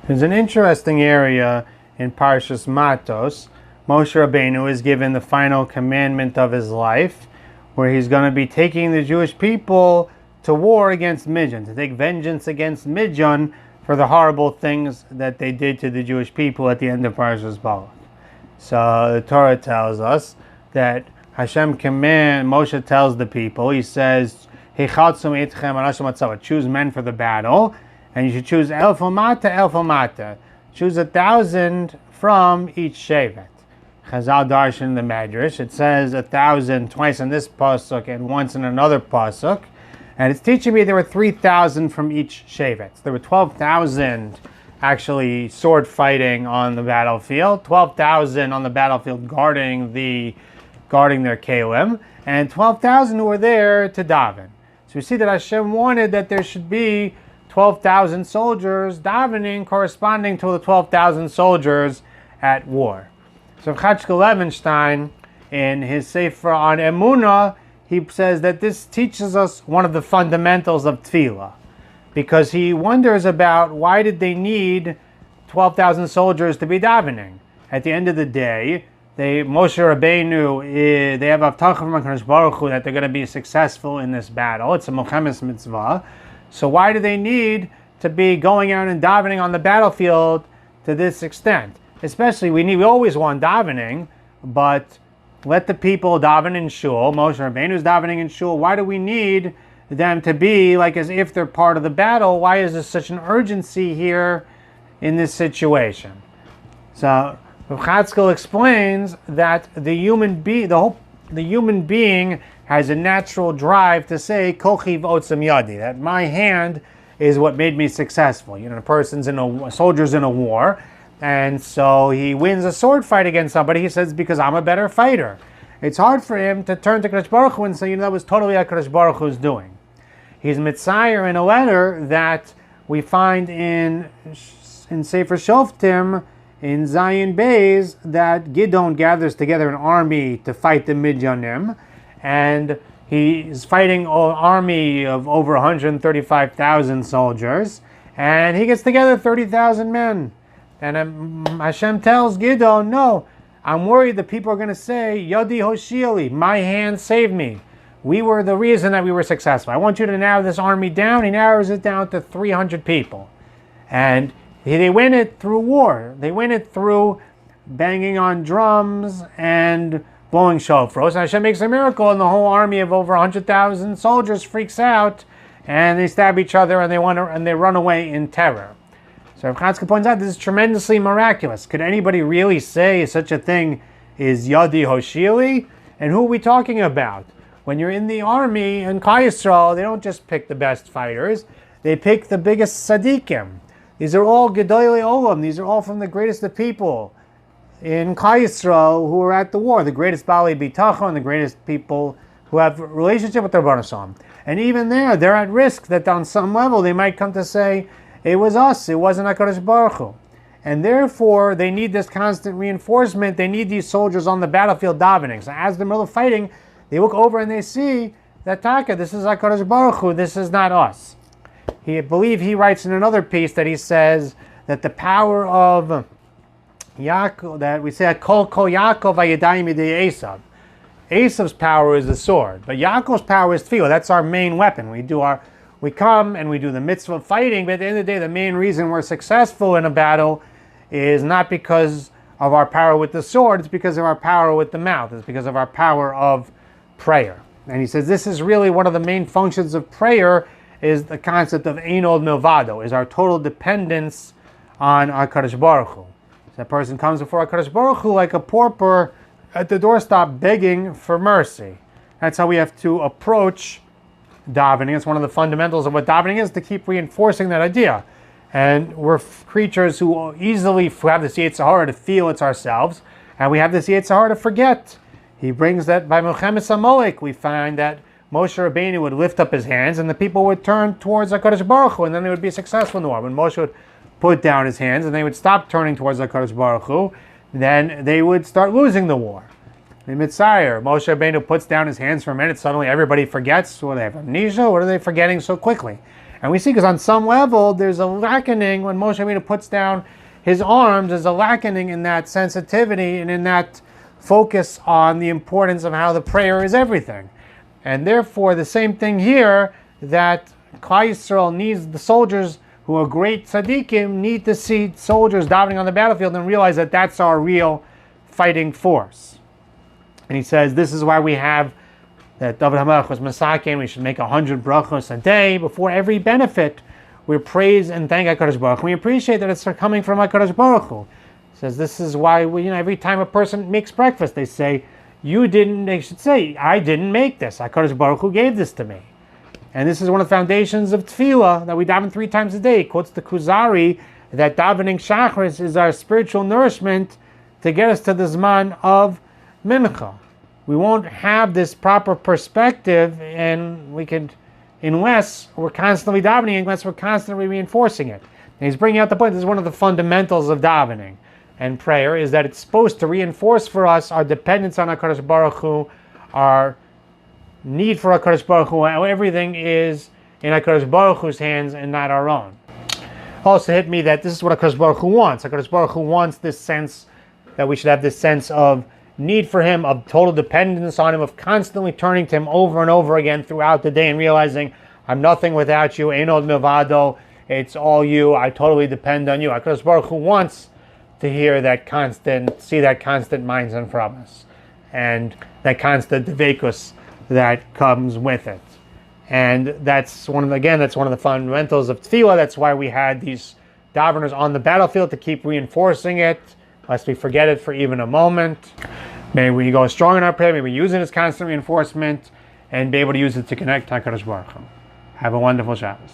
There's an interesting area in Parshas Mattos. Moshe Rabbeinu is given the final commandment of his life, where he's going to be taking the Jewish people to war against Midian, to take vengeance against Midian for the horrible things that they did to the Jewish people at the end of Parshas Balak. So the Torah tells us that Moshe tells the people, he says, choose men for the battle, and you should choose elf mata. Choose 1,000 from each shevet. Chazal darshan in the Medrash, it says 1,000 twice in this pasuk and once in another pasuk, and it's teaching me there were 3,000 from each shevet. There were 12,000 actually sword fighting on the battlefield, 12,000 on the battlefield guarding their kelim, and 12,000 who were there to daven. So we see that Hashem wanted that there should be 12,000 soldiers davening corresponding to the 12,000 soldiers at war. So Rav Yechezkel Levenstein, in his Sefer on Emunah, he says that this teaches us one of the fundamentals of Tefillah, because he wonders about why did they need 12,000 soldiers to be davening. At the end of the day, Moshe Rabbeinu, they have Avtach from HaKadosh Baruch Hu that they're going to be successful in this battle. It's a Mochemes mitzvah. So why do they need to be going out and davening on the battlefield to this extent? Especially, we always want davening, but let the people daven in shul. Moshe Rabbeinu is davening in shul. Why do we need them to be like as if they're part of the battle? Why is there such an urgency here in this situation? So Rav Yechezkel explains that the human being has a natural drive to say kochi v'otzem yadi, that my hand is what made me successful. You know, a soldier's in a war, and so he wins a sword fight against somebody. He says, because I'm a better fighter. It's hard for him to turn to Kadosh Baruch Hu and say, that was totally what Kadosh Baruch Hu's doing. He's mitzayer in a letter that we find in Sefer Shoftim, in Zayin Beis, that Gidon gathers together an army to fight the Midianim, and he is fighting an army of over 135,000 soldiers, and he gets together 30,000 men. And Hashem tells Gidon, no, I'm worried that people are going to say, Yadi Hoshili, my hand saved me. We were the reason that we were successful. I want you to narrow this army down. He narrows it down to 300 people. And they win it through war. They win it through banging on drums and blowing shofros. And Hashem makes a miracle, and the whole army of over 100,000 soldiers freaks out, and they stab each other, and they run away in terror. So Rav Yechezkel points out this is tremendously miraculous. Could anybody really say such a thing is Yadi Hoshili? And who are we talking about? When you're in the army in Klal Yisrael, they don't just pick the best fighters. They pick the biggest tzaddikim. These are all Gedolei Olam. These are all from the greatest of people in Klal Yisrael who are at the war. The greatest Baalei Bitachon, the greatest people who have a relationship with their Rebbeinu Shalom. And even there, they're at risk that on some level they might come to say, it was us, it wasn't HaKadosh Baruch Hu. And therefore, they need this constant reinforcement. They need these soldiers on the battlefield davening. So as they're in the middle of fighting, they look over and they see that Taka, this is HaKadosh Baruch Hu, this is not us. I believe he writes in another piece that he says that the power of Yaakov, that we say, Kol Yaakov Vayadayim Yidei Esav. Esav's power is the sword, but Yaakov's power is tefillah. That's our main weapon. We come and we do the mitzvah of fighting, but at the end of the day, the main reason we're successful in a battle is not because of our power with the sword, it's because of our power with the mouth. It's because of our power of prayer. And he says this is really one of the main functions of prayer, is the concept of ein od milvado, is our total dependence on HaKadosh Baruch Hu. So that person comes before HaKadosh Baruch Hu like a pauper at the doorstep begging for mercy. That's how we have to approach davening. It's one of the fundamentals of what davening is, to keep reinforcing that idea. And we're creatures who easily have this Yetzer Hara to feel it's ourselves, and we have this Yetzer Hara to forget. He brings that by Mochemes Amalek, we find that Moshe Rabbeinu would lift up his hands, and the people would turn towards HaKadosh Baruch Hu, and then they would be successful in the war. When Moshe would put down his hands, and they would stop turning towards HaKadosh Baruch Hu, then they would start losing the war. In Mitzayir, Moshe Rabbeinu puts down his hands for a minute, suddenly everybody forgets. What, they have amnesia? What are they forgetting so quickly? And we see, because on some level, there's a lackening when Moshe Rabbeinu puts down his arms, there's a lackening in that sensitivity and in that focus on the importance of how the prayer is everything. And therefore, the same thing here, that Klal Yisrael needs, the soldiers who are great tzaddikim need to see soldiers davening on the battlefield and realize that that's our real fighting force. And he says, this is why we have that David HaMelech was Masakin, we should make 100 brachos a day before every benefit. We praise and thank HaKadosh Baruch Hu. We appreciate that it's coming from HaKadosh Baruch Hu. He says, this is why every time a person makes breakfast, they say, they should say, I didn't make this. HaKadosh Baruch Hu gave this to me. And this is one of the foundations of tefillah, that we daven 3 times a day. He quotes the Kuzari, that davening Shachris is our spiritual nourishment to get us to the Zman of Mincha. We won't have this proper perspective, and unless we're constantly davening, unless we're constantly reinforcing it. And he's bringing out the point, this is one of the fundamentals of davening and prayer, is that it's supposed to reinforce for us our dependence on HaKadosh Baruch Hu, our need for HaKadosh Baruch Hu, and everything is in HaKadosh Baruch Hu's hands and not our own. Also hit me that this is what HaKadosh Baruch Hu wants. HaKadosh Baruch Hu wants this sense, that we should have this sense of need for him, of total dependence on him, of constantly turning to him over and over again throughout the day and realizing, I'm nothing without you, ein od milvado, it's all you, I totally depend on you. HaKadosh Baruch Hu wants to hear that constant, see that constant mindset from us, and that constant devekus that comes with it. And that's one of the fundamentals of tefillah. That's why we had these daveners on the battlefield, to keep reinforcing it, lest we forget it for even a moment. May we go strong in our prayer, may we use it as constant reinforcement, and be able to use it to connect to HaKadosh Baruch Hu. Have a wonderful Shabbos.